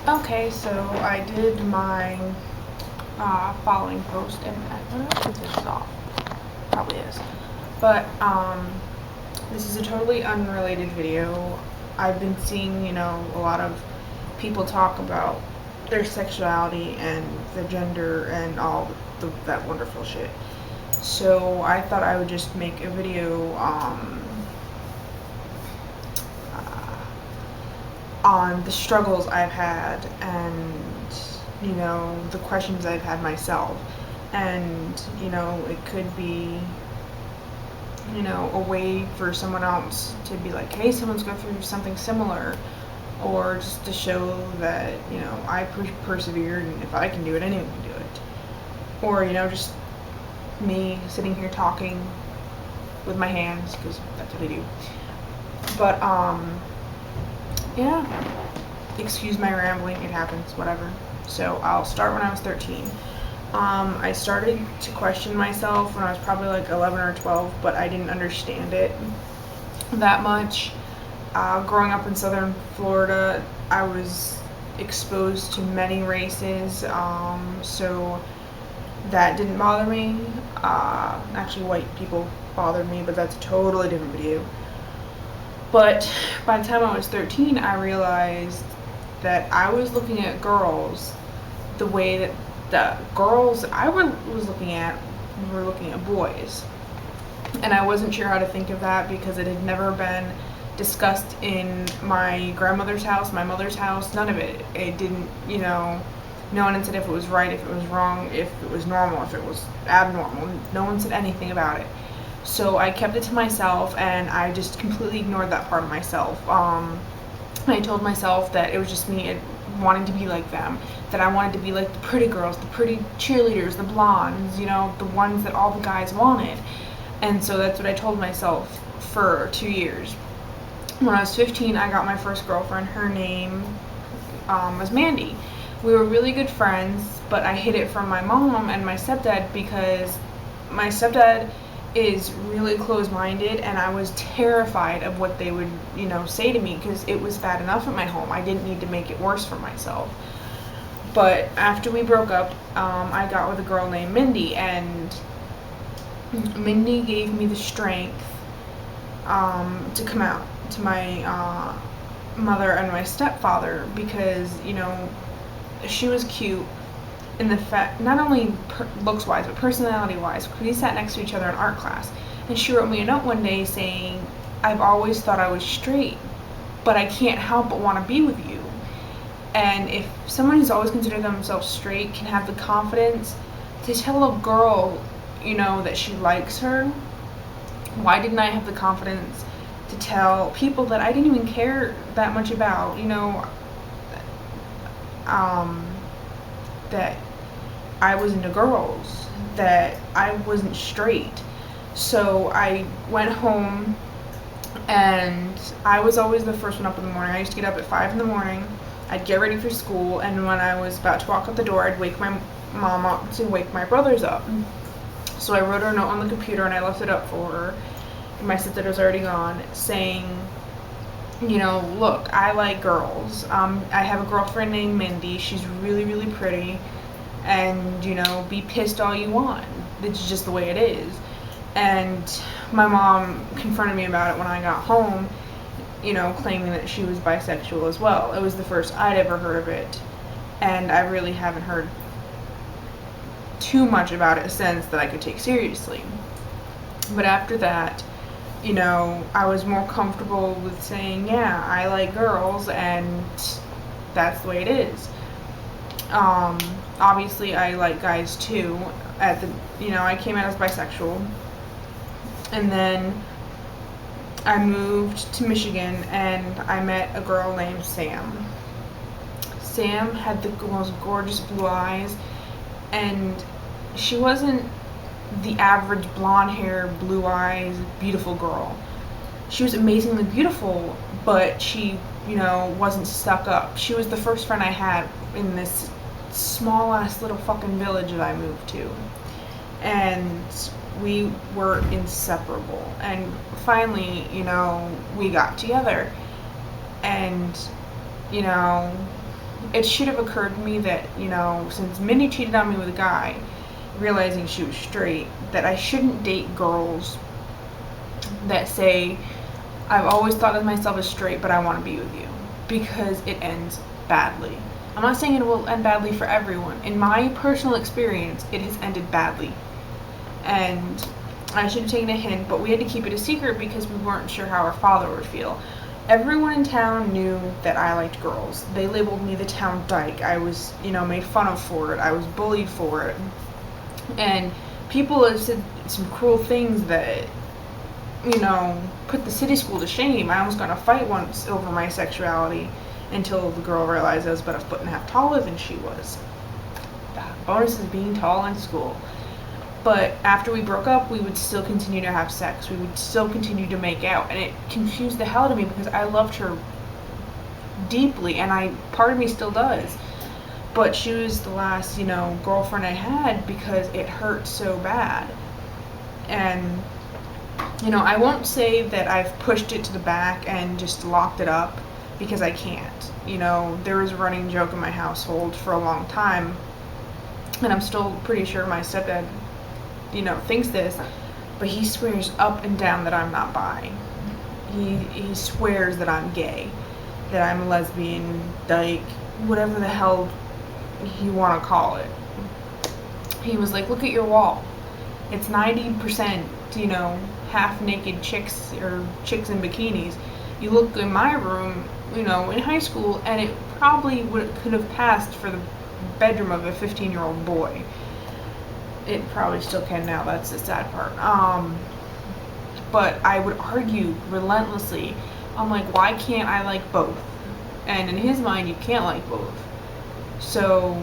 Okay, so I did my following post, and I don't know if this is off. Probably is. But this is a totally unrelated video. I've been seeing, a lot of people talk about their sexuality and the gender and all that wonderful shit. So I thought I would just make a video on the struggles I've had and, the questions I've had myself. And, it could be, a way for someone else to be like, hey, someone's going through something similar. Or just to show that, I persevered, and if I can do it, anyone can do it. Or, just me sitting here talking with my hands, because that's what I do. But, yeah, excuse my rambling, it happens, whatever. So I'll start when I was 13. I started to question myself when I was probably like 11 or 12, but I didn't understand it that much. Growing up in southern Florida, I was exposed to many races, so that didn't bother me. Actually, white people bothered me, but that's a totally different video. But by the time I was 13, I realized that I was looking at girls the way that the girls I was looking at were looking at boys. And I wasn't sure how to think of that because it had never been discussed in my grandmother's house, my mother's house, none of it. It didn't, no one had said if it was right, if it was wrong, if it was normal, if it was abnormal. No one said anything about it. So I kept it to myself, and I just completely ignored that part of myself. I told myself that it was just me wanting to be like them, that I wanted to be like the pretty girls, the pretty cheerleaders, the blondes, the ones that all the guys wanted. And so that's what I told myself for 2 years. When I was 15, I got my first girlfriend. Her name was Mandy. We were really good friends, but I hid it from my mom and my stepdad because my stepdad is really closed-minded, and I was terrified of what they would, say to me because it was bad enough at my home. I didn't need to make it worse for myself. But after we broke up, I got with a girl named Mindy, and Mindy gave me the strength to come out to my mother and my stepfather because, she was cute in the fact, not only looks wise, but personality wise. We sat next to each other in art class, and she wrote me a note one day saying, I've always thought I was straight, but I can't help but want to be with you. And if someone who's always considered themselves straight can have the confidence to tell a girl, that she likes her, why didn't I have the confidence to tell people that I didn't even care that much about, that I was into girls, that I wasn't straight. So I went home, and I was always the first one up in the morning. I used to get up at 5 in the morning. I'd get ready for school, and when I was about to walk out the door, I'd wake my mom up to wake my brothers up. So I wrote her a note on the computer, and I left it up for her. My stepdad was already gone, saying, look, I like girls. I have a girlfriend named Mindy. She's really, really pretty. And, be pissed all you want. It's just the way it is. And my mom confronted me about it when I got home, claiming that she was bisexual as well. It was the first I'd ever heard of it. And I really haven't heard too much about it since that I could take seriously. But after that, I was more comfortable with saying, yeah, I like girls, and that's the way it is. Obviously, I like guys too. I came out as bisexual, and then I moved to Michigan, and I met a girl named Sam. Sam had the most gorgeous blue eyes, and she wasn't the average blonde hair, blue eyes, beautiful girl. She was amazingly beautiful, but she, wasn't stuck up. She was the first friend I had in this small ass little fucking village that I moved to. And we were inseparable. And finally, we got together. And, it should have occurred to me that, since Minnie cheated on me with a guy, realizing she was straight, that I shouldn't date girls that say, I've always thought of myself as straight, but I want to be with you, because it ends badly. I'm not saying it will end badly for everyone. In my personal experience, it has ended badly. And I should have taken a hint, but we had to keep it a secret because we weren't sure how our father would feel. Everyone in town knew that I liked girls. They labeled me the town dyke. I was, made fun of for it. I was bullied for it. And people have said some cruel things that, put the city school to shame. I almost got in a fight once over my sexuality until the girl realized I was about 1.5 feet taller than she was. Bonus is being tall in school. But after we broke up, we would still continue to have sex. We would still continue to make out. And it confused the hell out of me because I loved her deeply. And part of me still does. But she was the last, girlfriend I had because it hurt so bad. And, I won't say that I've pushed it to the back and just locked it up because I can't. There was a running joke in my household for a long time. And I'm still pretty sure my stepdad thinks this, but he swears up and down that I'm not bi. He swears that I'm gay, that I'm a lesbian, dyke, whatever the hell you want to call it. He was like, look at your wall. It's 90%, half naked chicks or chicks in bikinis. You look in my room, in high school, and it probably could have passed for the bedroom of a 15-year-old boy. It probably still can now, that's the sad part. But I would argue relentlessly. I'm like, why can't I like both? And in his mind, you can't like both. So,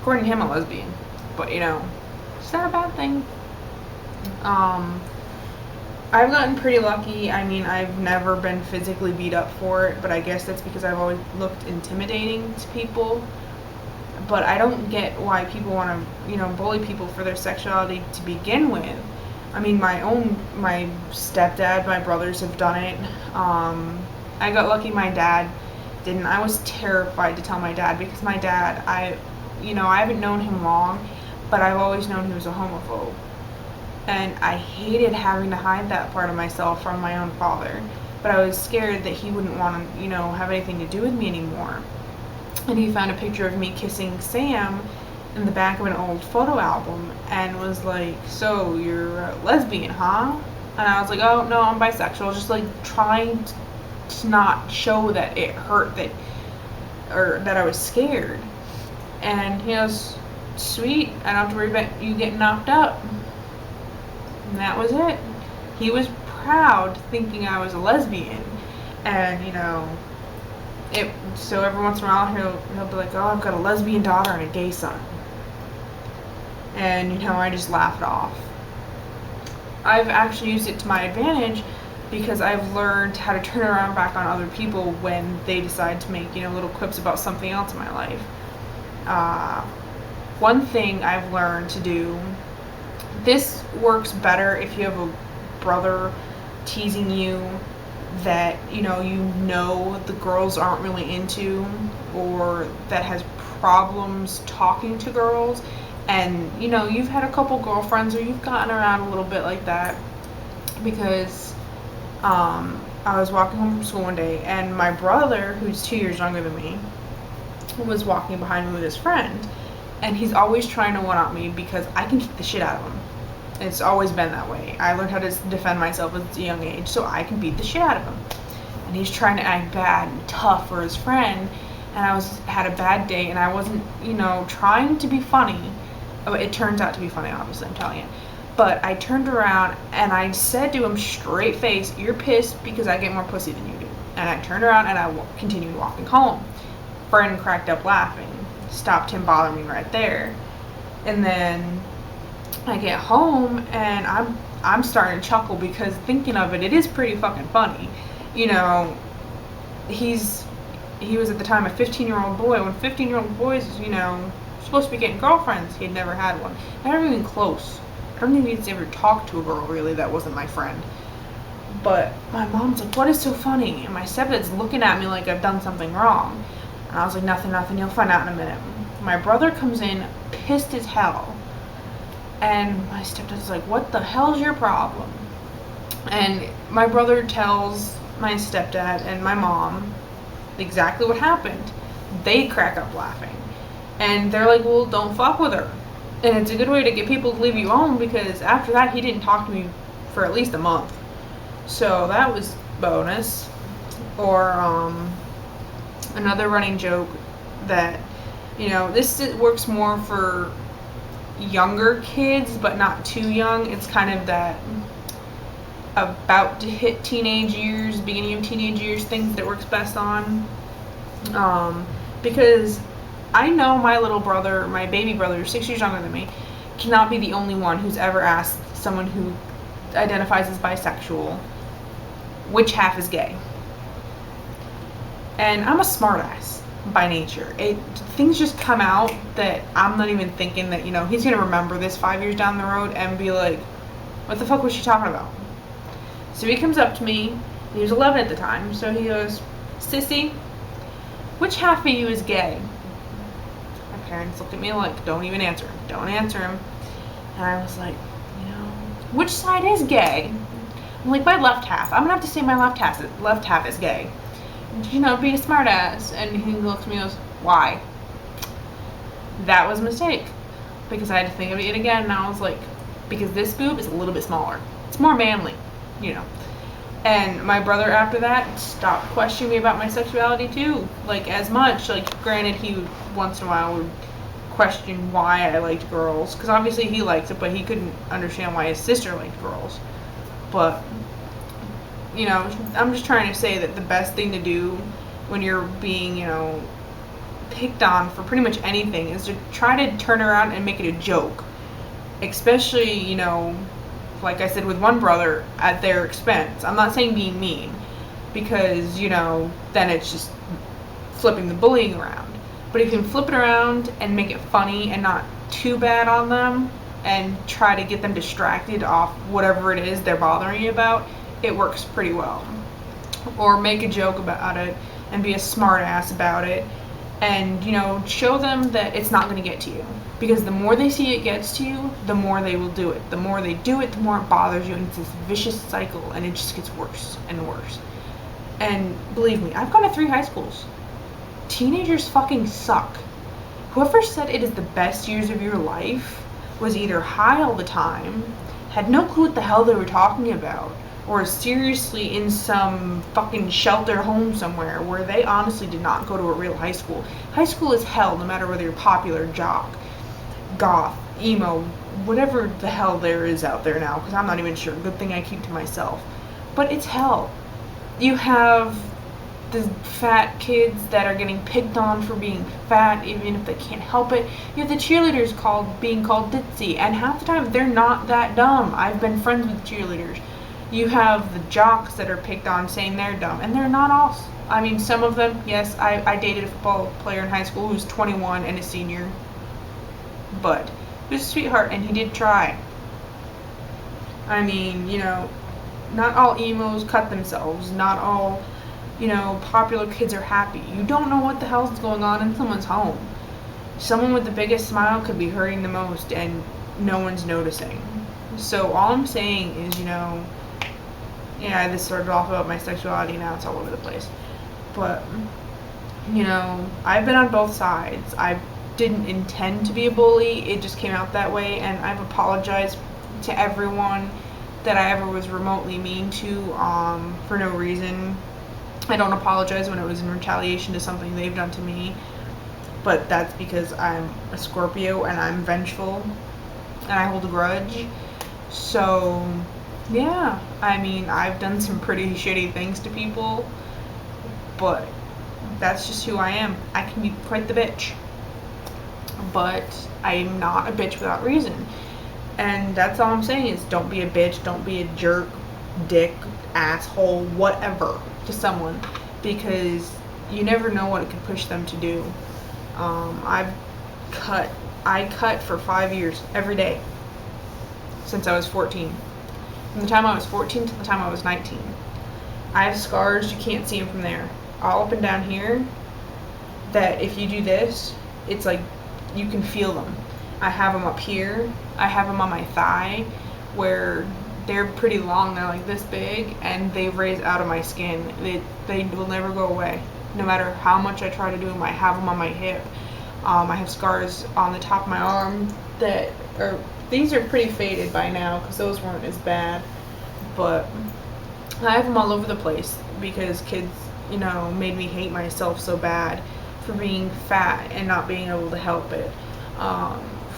according to him, I'm a lesbian. But, it's not a bad thing. I've gotten pretty lucky. I mean, I've never been physically beat up for it, but I guess that's because I've always looked intimidating to people. But I don't get why people want to, bully people for their sexuality to begin with. I mean, my stepdad, my brothers have done it. I got lucky my dad didn't. I was terrified to tell my dad because my dad, I haven't known him long, but I've always known he was a homophobe. And I hated having to hide that part of myself from my own father. But I was scared that he wouldn't want to, have anything to do with me anymore. And he found a picture of me kissing Sam in the back of an old photo album and was like, so you're a lesbian, huh? And I was like, oh, no, I'm bisexual. Just like trying to not show that it hurt or that I was scared. And he goes, sweet, I don't have to worry about you getting knocked up. And that was it. He was proud thinking I was a lesbian. And, so every once in a while he'll be like, oh, I've got a lesbian daughter and a gay son. And, I just laugh it off. I've actually used it to my advantage because I've learned how to turn around back on other people when they decide to make, little quips about something else in my life. One thing I've learned to do, this works better if you have a brother teasing you that the girls aren't really into, or that has problems talking to girls, and you've had a couple girlfriends or you've gotten around a little bit like that. Because I was walking home from school one day and my brother, who's 2 years younger than me, was walking behind me with his friend, and he's always trying to one-up me because I can kick the shit out of him. It's always been that way. I learned how to defend myself at a young age, so I can beat the shit out of him. And he's trying to act bad and tough for his friend, and I had a bad day, and I wasn't, trying to be funny. Oh, it turns out to be funny, obviously, I'm telling you. But I turned around, and I said to him straight face, you're pissed because I get more pussy than you do. And I turned around, and I continued walking home. Friend cracked up laughing. Stopped him bothering me right there. And then I get home and I'm starting to chuckle because thinking of it, it is pretty fucking funny. He was at the time a 15-year-old boy. When 15-year-old boys, supposed to be getting girlfriends, he'd never had one. Never even close. I don't think he's ever talked to a girl really that wasn't my friend. But my mom's like, what is so funny? And my stepdad's looking at me like I've done something wrong. And I was like, nothing, you'll find out in a minute. My brother comes in, pissed as hell. And my stepdad's like, what the hell's your problem? And my brother tells my stepdad and my mom exactly what happened. They crack up laughing. And they're like, well, don't fuck with her. And it's a good way to get people to leave you alone, because after that, he didn't talk to me for at least a month. So that was bonus. Or another running joke that, this works more for younger kids, but not too young. It's kind of that about to hit teenage years, beginning of teenage years, things that works best on. Because I know my little brother, my baby brother, 6 years younger than me, cannot be the only one who's ever asked someone who identifies as bisexual which half is gay. And I'm a smartass by nature. Things just come out that I'm not even thinking that, he's going to remember this 5 years down the road and be like, what the fuck was she talking about? So he comes up to me, he was 11 at the time, so he goes, Sissy, which half of you is gay? My parents looked at me like, don't even answer him, don't answer him. And I was like, which side is gay? I'm like, my left half. I'm going to have to say my left half is gay. Be a smart ass. And he looked at me and goes, why? That was a mistake. Because I had to think of it again, and I was like, because this boob is a little bit smaller. It's more manly, And my brother, after that, stopped questioning me about my sexuality too. Like, as much. Like, granted, he would, once in a while, would question why I liked girls. Because obviously he liked it, but he couldn't understand why his sister liked girls. But, I'm just trying to say that the best thing to do when you're being, picked on for pretty much anything is to try to turn around and make it a joke. Especially, like I said with one brother, at their expense. I'm not saying being mean, because, then it's just flipping the bullying around. But if you can flip it around and make it funny and not too bad on them, and try to get them distracted off whatever it is they're bothering you about, it works pretty well. Or make a joke about it and be a smart ass about it, and show them that it's not going to get to you, because the more they see it gets to you, the more they will do it. The more they do it, the more it bothers you, and it's this vicious cycle, and it just gets worse and worse. And believe me, I've gone to 3 high schools. Teenagers fucking suck. Whoever said it is the best years of your life was either high all the time, had no clue what the hell they were talking about, or seriously in some fucking shelter home somewhere where they honestly did not go to a real high school. High school is hell, no matter whether you're popular, jock, goth, emo, whatever the hell there is out there now, because I'm not even sure. Good thing I keep to myself. But it's hell. You have the fat kids that are getting picked on for being fat, even if they can't help it. You have the cheerleaders being called ditzy, and half the time they're not that dumb. I've been friends with cheerleaders. You have the jocks that are picked on saying they're dumb, and they're not all. I mean, some of them, yes, I dated a football player in high school who's 21 and a senior, but he was a sweetheart, and he did try. I mean, not all emos cut themselves, not all popular kids are happy. You don't know what the hell's going on in someone's home. Someone with the biggest smile could be hurting the most, and no one's noticing. So all I'm saying is, this started off about my sexuality, now it's all over the place. But, I've been on both sides. I didn't intend to be a bully, it just came out that way, and I've apologized to everyone that I ever was remotely mean to, for no reason. I don't apologize when it was in retaliation to something they've done to me, but that's because I'm a Scorpio and I'm vengeful and I hold a grudge. So, yeah, I mean, I've done some pretty shitty things to people, but that's just who I am. I can be quite the bitch, but I'm not a bitch without reason. And that's all I'm saying is, don't be a bitch, don't be a jerk, dick, asshole, whatever to someone, because you never know what it could push them to do. I cut for 5 years every day since I was 14. From the time I was 14 to the time I was 19. I have scars, you can't see them from there, all up and down here, that if you do this, it's like you can feel them. I have them up here. I have them on my thigh where they're pretty long. They're like this big and they raise out of my skin. They will never go away. No matter how much I try to do them, I have them on my hip. I have scars on the top of my arm that are, these are pretty faded by now because those weren't as bad. But I have them all over the place because kids, you know, made me hate myself so bad for being fat and not being able to help it.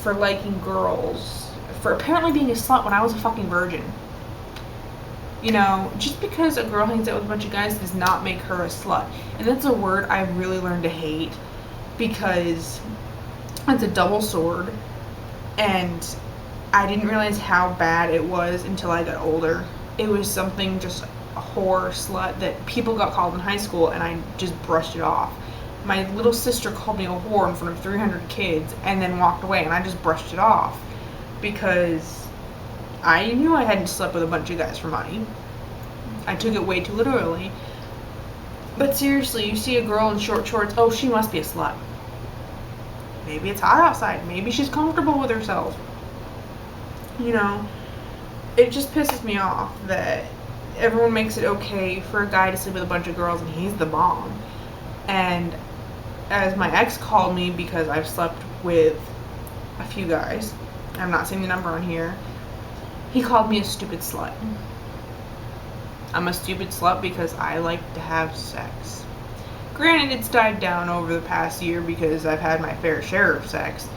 For liking girls. For apparently being a slut when I was a fucking virgin. You know, just because a girl hangs out with a bunch of guys does not make her a slut. And that's a word I've really learned to hate because it's a double sword. And I didn't realize how bad it was until I got older. It was something just a whore slut that people got called in high school and I just brushed it off. My little sister called me a whore in front of 300 kids and then walked away and I just brushed it off because I knew I hadn't slept with a bunch of guys for money. I took it way too literally. But seriously, you see a girl in short shorts, oh, she must be a slut. Maybe it's hot outside. Maybe she's comfortable with herself. You know, it just pisses me off that everyone makes it okay for a guy to sleep with a bunch of girls and he's the bomb. And as my ex called me because I've slept with a few guys, I'm not saying the number on here, he called me a stupid slut. I'm a stupid slut because I like to have sex. Granted, it's died down over the past year because I've had my fair share of sex.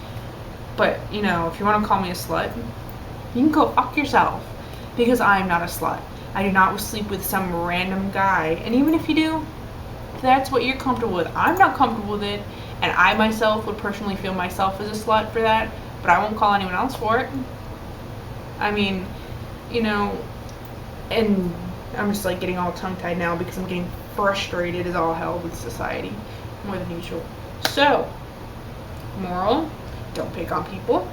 But, you know, if you want to call me a slut, you can go fuck yourself. Because I'm not a slut. I do not sleep with some random guy. And even if you do, that's what you're comfortable with. I'm not comfortable with it. And I myself would personally feel myself as a slut for that. But I won't call anyone else for it. I mean, you know, and I'm just like getting all tongue-tied now because I'm getting frustrated as all hell with society more than usual. So, moral, don't pick on people.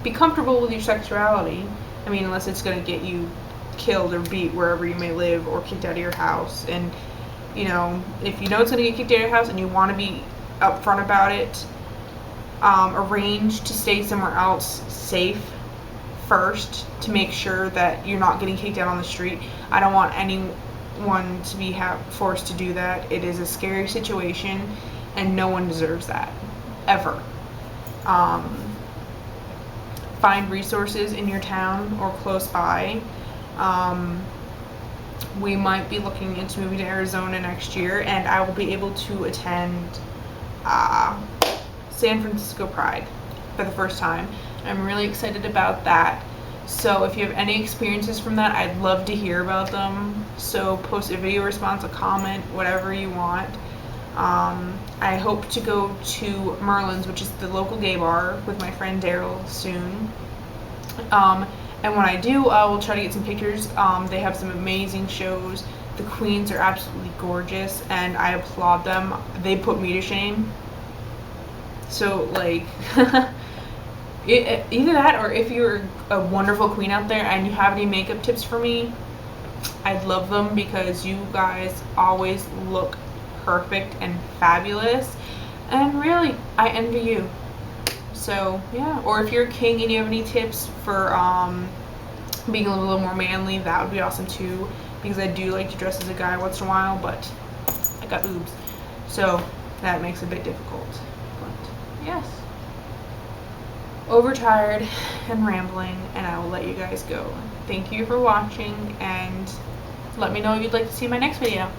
Be comfortable with your sexuality. I mean, unless it's going to get you killed or beat wherever you may live or kicked out of your house. And, you know, if you know it's going to get kicked out of your house and you want to be upfront about it, arrange to stay somewhere else safe first to make sure that you're not getting kicked out on the street. I don't want anyone to be forced to do that. It is a scary situation and no one deserves that ever. Find resources in your town or close by. We might be looking into moving to Arizona next year and I will be able to attend San Francisco Pride for the first time. I'm really excited about that. So if you have any experiences from that, I'd love to hear about them. So post a video response, a comment, whatever you want. I hope to go to Merlin's, which is the local gay bar, with my friend Daryl soon. And when I do, I will try to get some pictures. They have some amazing shows. The queens are absolutely gorgeous, and I applaud them. They put me to shame. So, like, either that, or if you're a wonderful queen out there and you have any makeup tips for me, I'd love them because you guys always look perfect and fabulous. And really, I envy you. So, yeah. Or if you're a king and you have any tips for being a little more manly, that would be awesome too. Because I do like to dress as a guy once in a while, but I got boobs. So, that makes it a bit difficult. But, yes. Overtired and rambling, and I will let you guys go. Thank you for watching, and let me know if you'd like to see my next video.